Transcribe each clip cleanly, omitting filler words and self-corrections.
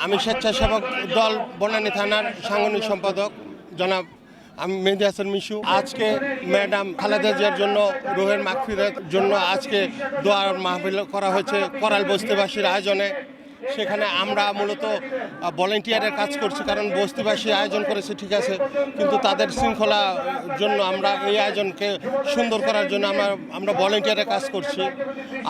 আমি স্বেচ্ছাসেবক দল বনানী থানার সাংগঠনিক সম্পাদক জনাব আমি মেহেদী হাসান মিশু। আজকে ম্যাডাম খালেদা জিয়ার জন্য রুহের মাগফিরাতের জন্য আজকে দোয়ার মাহফিল করা হয়েছে করাল বস্তিবাসীর আয়োজনে। সেখানে আমরা মূলত ভলেন্টিয়ারের কাজ করছি, কারণ বস্তিবাসী আয়োজন করেছে ঠিক আছে, কিন্তু তাদের শৃঙ্খলা জন্য আমরা এই আয়োজনকে সুন্দর করার জন্য আমরা ভলেন্টিয়ারের কাজ করছি।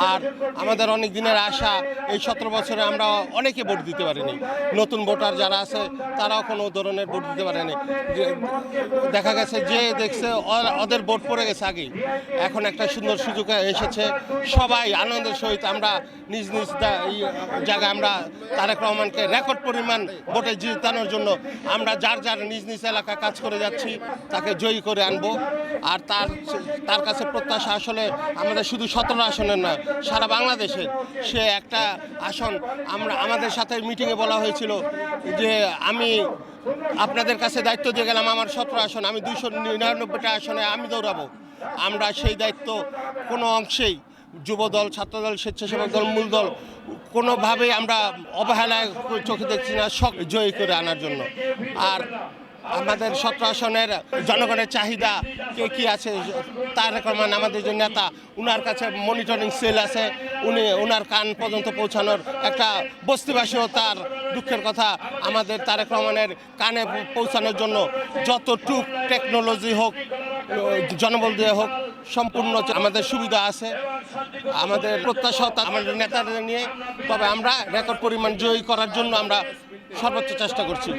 আর আমাদের অনেক দিনের আশা, এই 17 বছরে আমরা অনেকে ভোট দিতে পারিনি, নতুন ভোটার যারা আছে তারাও কোনো ধরনের ভোট দিতে পারেনি। দেখা গেছে যে দেখছে ওদের ভোট পড়ে গেছে আগেই। এখন একটা সুন্দর সুযোগ এসেছে, সবাই আনন্দের সহিত আমরা নিজ নিজ জায়গায় আমরা তারেক রহমানকে রেকর্ড পরিমাণ ভোটে জিতানোর জন্য আমরা যার যার নিজ নিজ এলাকায় কাজ করে যাচ্ছি, তাকে জয়ী করে আনবো। আর তার কাছে প্রত্যাশা আসলে আমাদের শুধু 17 আসনের না, সারা বাংলাদেশের সে একটা আসন। আমাদের সাথে মিটিংয়ে বলা হয়েছিল যে আমি আপনাদের কাছে দায়িত্ব দিয়ে গেলাম, আমার 17 আসন, আমি 299টা আসনে আমি দৌড়াবো। আমরা সেই দায়িত্ব কোনো অংশেই যুবদল, ছাত্রদল, স্বেচ্ছাসেবক দল, মূল দল কোনোভাবেই আমরা অবহেলায় চোখে দেখছি না, জয়ী করে আনার জন্য। আর আমাদের 17 আসনের জনগণের চাহিদা কে কী আছে, তারেক রহমান আমাদের যে নেতা, উনার কাছে মনিটরিং সেল আছে, উনার কান পর্যন্ত পৌঁছানোর একটা বস্তিবাসীও তার দুঃখের কথা আমাদের তারেক রহমানের কানে পৌঁছানোর জন্য যতটুক টেকনোলজি হোক, জনবল দিয়ে হোক, সম্পূর্ণ আমাদের সুবিধা আছে। আমাদের প্রত্যাশা আমাদের নেতাদের নিয়ে, তবে আমরা রেকর্ড পরিমাণ জয়ী করার জন্য আমরা সর্বোচ্চ চেষ্টা করছি।